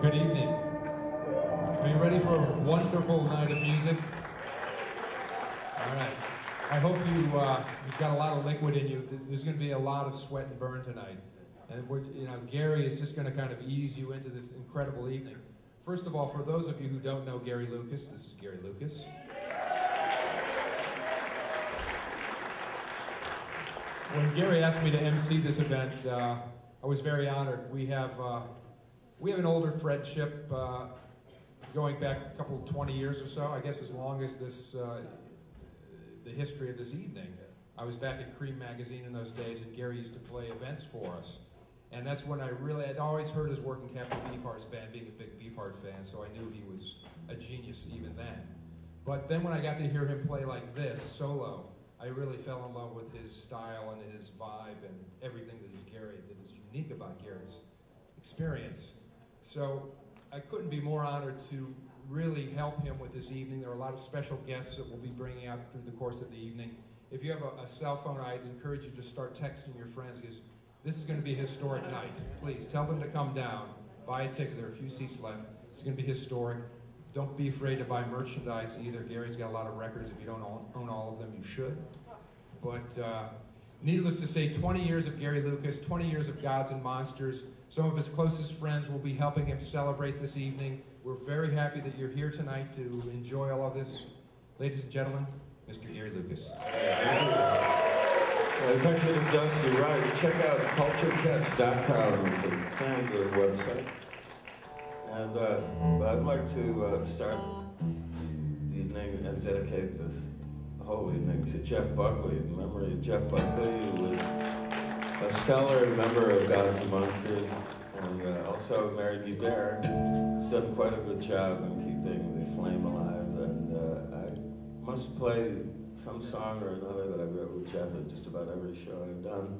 Good evening. Are you ready for a wonderful night of music? All right. I hope you've got a lot of liquid in you. There's going to be a lot of sweat and burn tonight. And Gary is just going to kind of ease you into this incredible evening. First of all, for those of you who don't know Gary Lucas, this is Gary Lucas. When Gary asked me to MC this event, I was very honored. We have an older friendship going back a couple 20 years or so, I guess as long as this the history of this evening. I was back at Cream magazine in those days, and Gary used to play events for us. And that's when I'd always heard his work in Captain Beefheart's band, being a big Beefheart fan, so I knew he was a genius even then. But then when I got to hear him play like this, solo, I really fell in love with his style and his vibe and everything that is unique about Gary's experience. So I couldn't be more honored to really help him with this evening. There are a lot of special guests that we'll be bringing out through the course of the evening. If you have a cell phone, I'd encourage you to start texting your friends, because this is going to be a historic night. Please tell them to come down, buy a ticket. There are a few seats left. It's going to be historic. Don't be afraid to buy merchandise either. Gary's got a lot of records. If you don't own all of them, you should. But needless to say, 20 years of Gary Lucas, 20 years of Gods and Monsters. Some of his closest friends will be helping him celebrate this evening. We're very happy that you're here tonight to enjoy all of this. Ladies and gentlemen, Mr. Gary Lucas. Thank you to Dusty Wright. Check out culturecats.com. It's a damn good website. And I'd like to start the evening and dedicate this whole evening to Jeff Buckley, in memory of Jeff Buckley, who was a stellar member of Gods and Monsters, and also Mary B. Bear, who's done quite a good job in keeping the flame alive. And I must play some song or another that I wrote with Jeff at just about every show I've done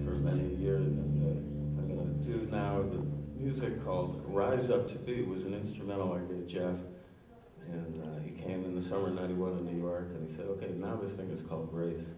for many years. And I'm going to do now the music called Rise Up to Be. It was an instrumental I gave Jeff. And he came in the summer of '91 in New York, and he said, okay, now this thing is called Grace.